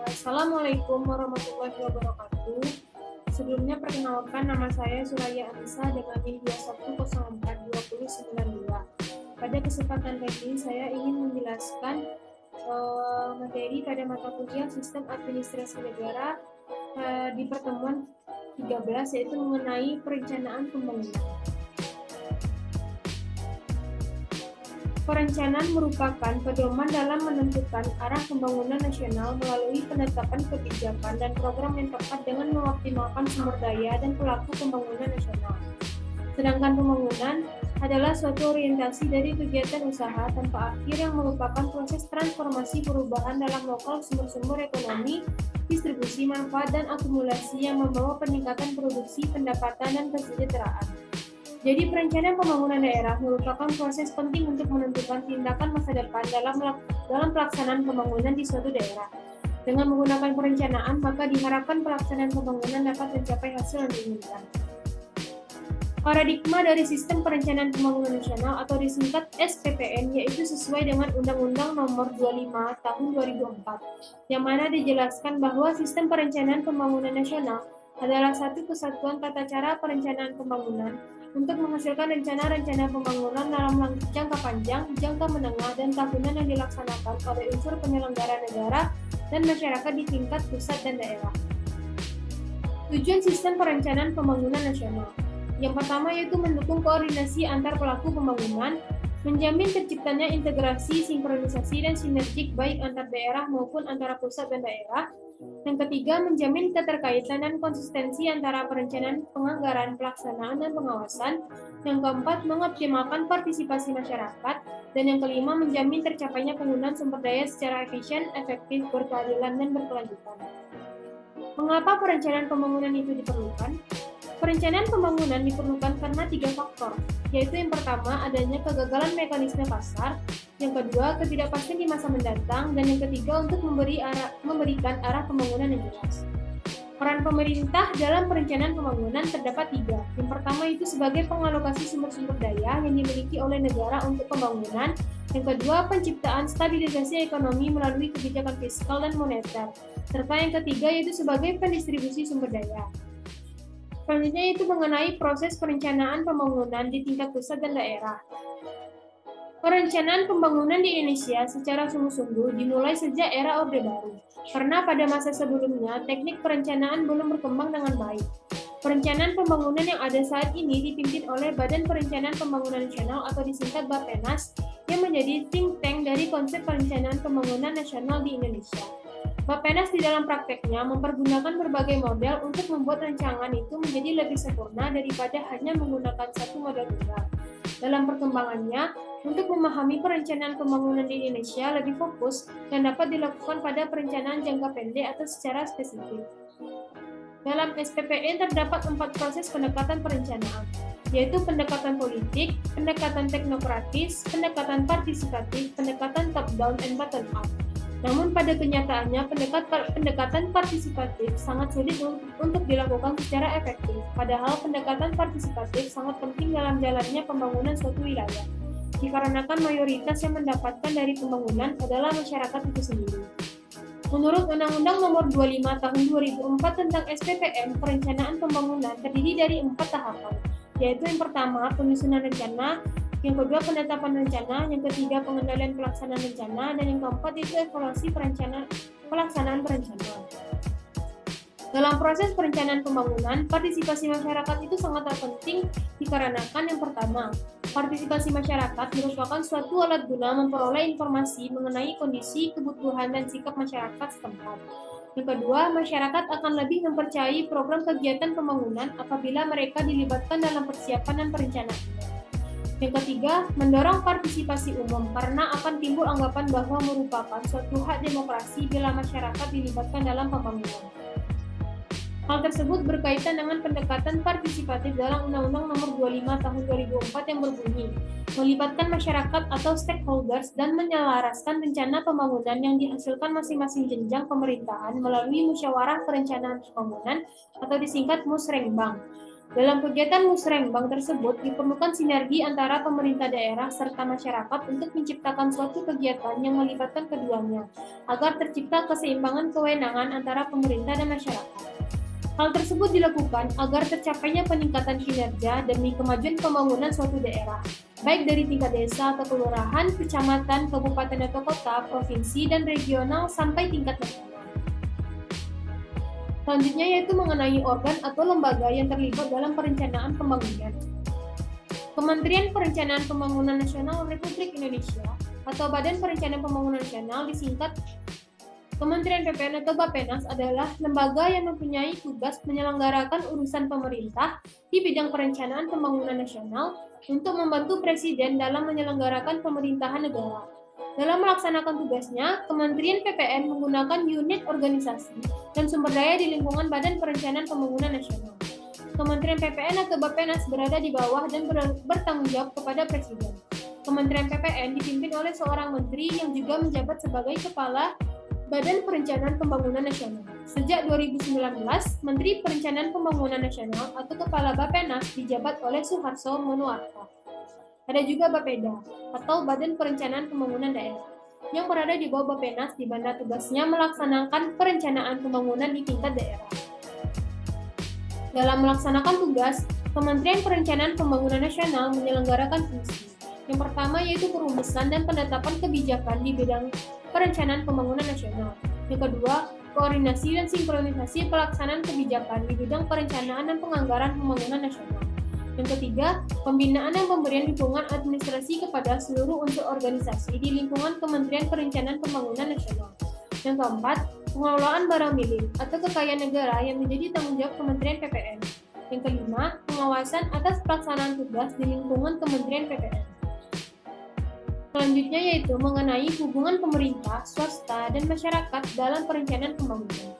Assalamualaikum warahmatullahi wabarakatuh. Sebelumnya perkenalkan, nama saya Suraya Anissa dengan NIM 21042092. Pada kesempatan ini saya ingin menjelaskan materi pada mata kuliah Sistem Administrasi Negara di pertemuan 13, yaitu mengenai perencanaan pembangunan. Perencanaan merupakan pedoman dalam menentukan arah pembangunan nasional melalui penetapan kebijakan dan program yang tepat dengan mengoptimalkan sumber daya dan pelaku pembangunan nasional. Sedangkan pembangunan adalah suatu orientasi dari kegiatan usaha tanpa akhir yang merupakan proses transformasi perubahan dalam lokal sumber-sumber ekonomi, distribusi manfaat, dan akumulasi yang membawa peningkatan produksi, pendapatan, dan kesejahteraan. Jadi perencanaan pembangunan daerah merupakan proses penting untuk menentukan tindakan masa depan dalam pelaksanaan pembangunan di suatu daerah. Dengan menggunakan perencanaan, maka diharapkan pelaksanaan pembangunan dapat mencapai hasil yang diinginkan. Paradigma dari Sistem Perencanaan Pembangunan Nasional atau disingkat SPPN yaitu sesuai dengan Undang-Undang Nomor 25 Tahun 2004, yang mana dijelaskan bahwa Sistem Perencanaan Pembangunan Nasional adalah satu kesatuan tata cara perencanaan pembangunan untuk menghasilkan rencana-rencana pembangunan dalam jangka panjang, jangka menengah, dan tahunan yang dilaksanakan oleh unsur penyelenggara negara dan masyarakat di tingkat pusat dan daerah. Tujuan Sistem Perencanaan Pembangunan Nasional. Yang pertama yaitu mendukung koordinasi antar pelaku pembangunan, menjamin terciptanya integrasi, sinkronisasi, dan sinergik baik antar daerah maupun antara pusat dan daerah. Yang ketiga, menjamin keterkaitan dan konsistensi antara perencanaan, penganggaran, pelaksanaan, dan pengawasan. Yang keempat, mengoptimalkan partisipasi masyarakat. Dan yang kelima, menjamin tercapainya penggunaan sumber daya secara efisien, efektif, berkeadilan, dan berkelanjutan. Mengapa perencanaan pembangunan itu diperlukan? Perencanaan pembangunan diperlukan karena 3 faktor, yaitu yang pertama adanya kegagalan mekanisme pasar, yang kedua ketidakpastian di masa mendatang, dan yang ketiga untuk memberikan arah pembangunan yang jelas. Peran pemerintah dalam perencanaan pembangunan terdapat 3. Yang pertama itu sebagai pengalokasi sumber-sumber daya yang dimiliki oleh negara untuk pembangunan. Yang kedua, penciptaan stabilisasi ekonomi melalui kebijakan fiskal dan moneter. Serta yang ketiga yaitu sebagai pendistribusi sumber daya. Selanjutnya itu mengenai proses perencanaan pembangunan di tingkat pusat dan daerah. Perencanaan pembangunan di Indonesia secara sungguh-sungguh dimulai sejak era Orde Baru, karena pada masa sebelumnya teknik perencanaan belum berkembang dengan baik. Perencanaan pembangunan yang ada saat ini dipimpin oleh Badan Perencanaan Pembangunan Nasional atau disingkat Bappenas, yang menjadi think tank dari konsep perencanaan pembangunan nasional di Indonesia. Bappenas di dalam prakteknya mempergunakan berbagai model untuk membuat rancangan itu menjadi lebih sempurna daripada hanya menggunakan satu model tunggal. Dalam perkembangannya, untuk memahami perencanaan pembangunan di Indonesia lebih fokus dan dapat dilakukan pada perencanaan jangka pendek atau secara spesifik. Dalam SPPN terdapat 4 proses pendekatan perencanaan, yaitu pendekatan politik, pendekatan teknokratis, pendekatan partisipatif, pendekatan top-down, dan bottom-up. Namun pada kenyataannya pendekatan partisipatif sangat sulit untuk dilakukan secara efektif, padahal pendekatan partisipatif sangat penting dalam jalannya pembangunan suatu wilayah, dikarenakan mayoritas yang mendapatkan dari pembangunan adalah masyarakat itu sendiri. Menurut Undang-Undang Nomor 25 Tahun 2004 tentang SPPN, perencanaan pembangunan terdiri dari 4 tahapan, yaitu yang pertama penyusunan rencana, yang kedua penetapan rencana, yang ketiga pengendalian pelaksanaan rencana, dan yang keempat itu evaluasi pelaksanaan perencanaan. Dalam proses perencanaan pembangunan, partisipasi masyarakat itu sangat penting dikarenakan yang pertama, partisipasi masyarakat merupakan suatu alat guna memperoleh informasi mengenai kondisi, kebutuhan, dan sikap masyarakat setempat. Yang kedua, masyarakat akan lebih mempercayai program kegiatan pembangunan apabila mereka dilibatkan dalam persiapan dan perencanaannya. Yang ketiga, mendorong partisipasi umum karena akan timbul anggapan bahwa merupakan suatu hak demokrasi bila masyarakat dilibatkan dalam pembangunan. Hal tersebut berkaitan dengan pendekatan partisipatif dalam Undang-Undang Nomor 25 Tahun 2004 yang berbunyi, melibatkan masyarakat atau stakeholders dan menyelaraskan rencana pembangunan yang dihasilkan masing-masing jenjang pemerintahan melalui musyawarah perencanaan pembangunan atau disingkat Musrenbang. Dalam kegiatan musrenbang tersebut diperlukan sinergi antara pemerintah daerah serta masyarakat untuk menciptakan suatu kegiatan yang melibatkan keduanya, agar tercipta keseimbangan kewenangan antara pemerintah dan masyarakat. Hal tersebut dilakukan agar tercapainya peningkatan kinerja demi kemajuan pembangunan suatu daerah, baik dari tingkat desa atau kelurahan, kecamatan, kabupaten atau kota, provinsi, dan regional sampai tingkat nasional. Selanjutnya yaitu mengenai organ atau lembaga yang terlibat dalam perencanaan pembangunan. Kementerian Perencanaan Pembangunan Nasional Republik Indonesia atau Badan Perencanaan Pembangunan Nasional disingkat Kementerian PPN atau Bappenas adalah lembaga yang mempunyai tugas menyelenggarakan urusan pemerintah di bidang perencanaan pembangunan nasional untuk membantu Presiden dalam menyelenggarakan pemerintahan negara. Dalam melaksanakan tugasnya, Kementerian PPN menggunakan unit organisasi dan sumber daya di lingkungan Badan Perencanaan Pembangunan Nasional. Kementerian PPN atau Bappenas berada di bawah dan bertanggung jawab kepada Presiden. Kementerian PPN dipimpin oleh seorang menteri yang juga menjabat sebagai Kepala Badan Perencanaan Pembangunan Nasional. Sejak 2019, Menteri Perencanaan Pembangunan Nasional atau Kepala Bappenas dijabat oleh Suharto Monoarfa. Ada juga Bapeda atau Badan Perencanaan Pembangunan Daerah yang berada di bawah Bappenas di mana tugasnya melaksanakan perencanaan pembangunan di tingkat daerah. Dalam melaksanakan tugas, Kementerian Perencanaan Pembangunan Nasional menyelenggarakan fungsi. Yang pertama yaitu perumusan dan penetapan kebijakan di bidang perencanaan pembangunan nasional. Yang kedua, koordinasi dan sinkronisasi pelaksanaan kebijakan di bidang perencanaan dan penganggaran pembangunan nasional. Yang ketiga, pembinaan dan pemberian dukungan administrasi kepada seluruh unsur organisasi di lingkungan Kementerian Perencanaan Pembangunan Nasional. Yang keempat, pengelolaan barang milik atau kekayaan negara yang menjadi tanggung jawab Kementerian PPN. Yang kelima, pengawasan atas pelaksanaan tugas di lingkungan Kementerian PPN. Selanjutnya yaitu mengenai hubungan pemerintah, swasta, dan masyarakat dalam perencanaan pembangunan.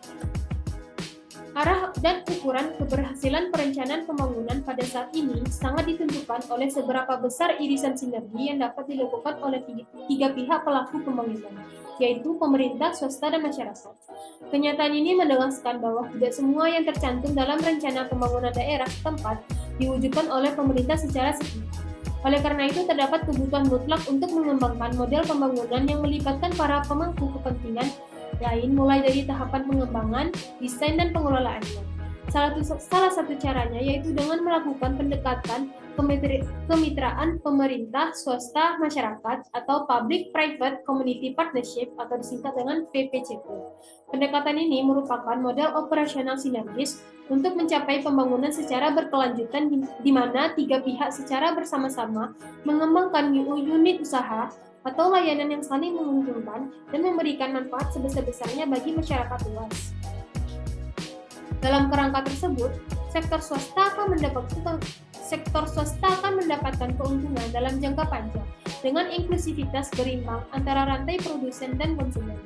Arah dan ukuran keberhasilan perencanaan pembangunan pada saat ini sangat ditentukan oleh seberapa besar irisan sinergi yang dapat dilakukan oleh tiga pihak pelaku pembangunan, yaitu pemerintah, swasta, dan masyarakat. Kenyataan ini menegaskan bahwa tidak semua yang tercantum dalam rencana pembangunan daerah setempat diwujudkan oleh pemerintah secara sepihak. Oleh karena itu, terdapat kebutuhan mutlak untuk mengembangkan model pembangunan yang melibatkan para pemangku kepentingan lain mulai dari tahapan pengembangan, desain, dan pengelolaannya. Salah satu caranya yaitu dengan melakukan pendekatan kemitraan pemerintah, swasta, masyarakat atau Public-Private Community Partnership atau disingkat dengan PPCP. Pendekatan ini merupakan model operasional sinergis untuk mencapai pembangunan secara berkelanjutan di mana tiga pihak secara bersama-sama mengembangkan unit usaha atau layanan yang saling menguntungkan dan memberikan manfaat sebesar-besarnya bagi masyarakat luas. Dalam kerangka tersebut, sektor swasta akan mendapatkan keuntungan dalam jangka panjang dengan inklusivitas berimbang antara rantai produsen dan konsumen.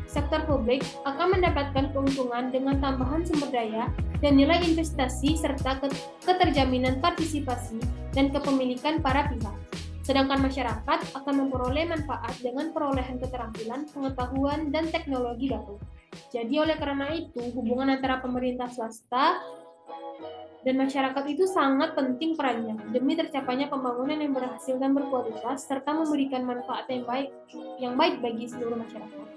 Sektor publik akan mendapatkan keuntungan dengan tambahan sumber daya dan nilai investasi serta keterjaminan partisipasi dan kepemilikan para pihak. Sedangkan masyarakat akan memperoleh manfaat dengan perolehan keterampilan, pengetahuan, dan teknologi baru. Jadi oleh karena itu, hubungan antara pemerintah swasta dan masyarakat itu sangat penting perannya demi tercapainya pembangunan yang berhasil dan berkualitas serta memberikan manfaat yang baik bagi seluruh masyarakat.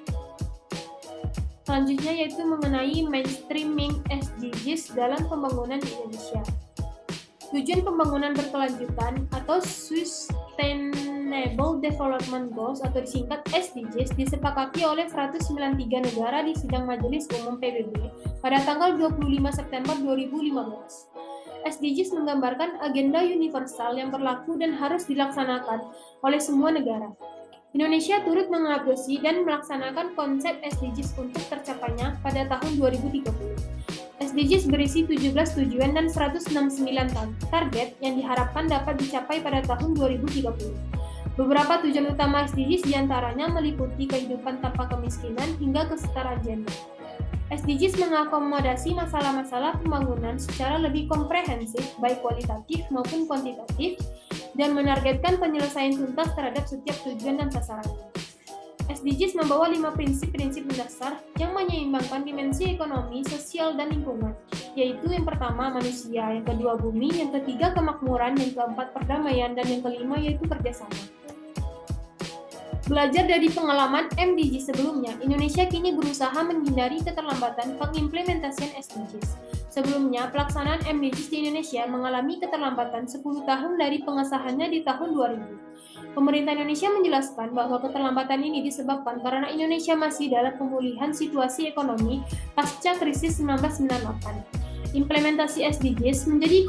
Selanjutnya yaitu mengenai mainstreaming SDGs dalam pembangunan di Indonesia. Tujuan pembangunan berkelanjutan atau Sustainable Development Goals atau disingkat SDGs disepakati oleh 193 negara di sidang Majelis Umum PBB pada tanggal 25 September 2015. SDGs menggambarkan agenda universal yang berlaku dan harus dilaksanakan oleh semua negara. Indonesia turut mengadopsi dan melaksanakan konsep SDGs untuk tercapainya pada tahun 2030. SDGs berisi 17 tujuan dan 169 target yang diharapkan dapat dicapai pada tahun 2030. Beberapa tujuan utama SDGs diantaranya meliputi kehidupan tanpa kemiskinan hingga kesetaraan gender. SDGs mengakomodasi masalah-masalah pembangunan secara lebih komprehensif, baik kualitatif maupun kuantitatif, dan menargetkan penyelesaian tuntas terhadap setiap tujuan dan sasarannya. SDGs membawa 5 prinsip-prinsip mendasar yang menyeimbangkan dimensi ekonomi, sosial, dan lingkungan, yaitu yang pertama manusia, yang kedua bumi, yang ketiga kemakmuran, yang keempat perdamaian, dan yang kelima yaitu kerjasama. Belajar dari pengalaman MDG sebelumnya, Indonesia kini berusaha menghindari keterlambatan pengimplementasian SDGs. Sebelumnya, pelaksanaan MDGs di Indonesia mengalami keterlambatan 10 tahun dari pengesahannya di tahun 2000. Pemerintah Indonesia menjelaskan bahwa keterlambatan ini disebabkan karena Indonesia masih dalam pemulihan situasi ekonomi pasca krisis 1998. Implementasi SDGs menjadi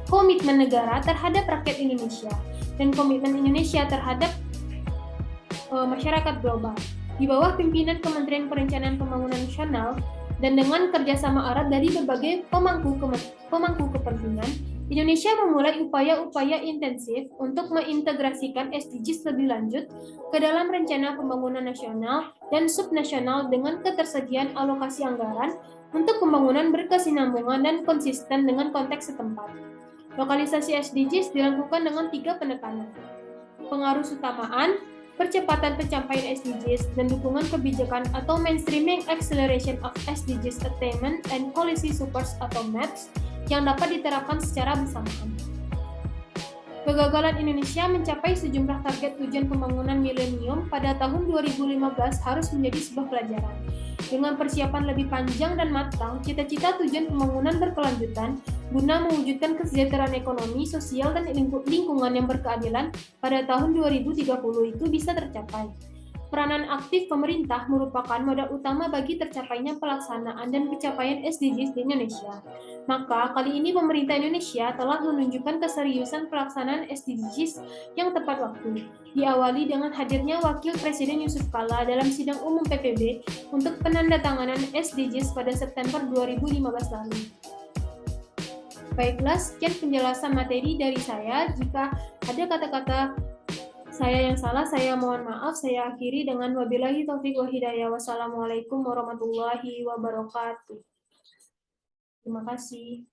komitmen negara terhadap rakyat Indonesia dan komitmen Indonesia terhadap masyarakat global. Di bawah pimpinan Kementerian Perencanaan Pembangunan Nasional dan dengan kerjasama erat dari berbagai pemangku kepentingan, Indonesia memulai upaya-upaya intensif untuk mengintegrasikan SDGs lebih lanjut ke dalam rencana pembangunan nasional dan subnasional dengan ketersediaan alokasi anggaran untuk pembangunan berkesinambungan dan konsisten dengan konteks setempat. Lokalisasi SDGs dilakukan dengan 3 penekanan: pengaruh utamaan, percepatan pencapaian SDGs, dan dukungan kebijakan atau mainstreaming acceleration of SDGs attainment and policy supports atau MAPS yang dapat diterapkan secara bersamaan. Kegagalan Indonesia mencapai sejumlah target tujuan pembangunan milenium pada tahun 2015 harus menjadi sebuah pelajaran. Dengan persiapan lebih panjang dan matang, cita-cita tujuan pembangunan berkelanjutan guna mewujudkan kesejahteraan ekonomi, sosial, dan lingkungan yang berkeadilan pada tahun 2030 itu bisa tercapai. Peranan aktif pemerintah merupakan modal utama bagi tercapainya pelaksanaan dan pencapaian SDGs di Indonesia. Maka, kali ini pemerintah Indonesia telah menunjukkan keseriusan pelaksanaan SDGs yang tepat waktu, diawali dengan hadirnya Wakil Presiden Yusuf Kala dalam sidang umum PBB untuk penandatanganan SDGs pada September 2015 lalu. Baiklah, sekian penjelasan materi dari saya. Jika ada kata-kata saya yang salah, saya mohon maaf. Saya akhiri dengan wabillahi taufiq wa hidayah. Wassalamualaikum warahmatullahi wabarakatuh. Terima kasih.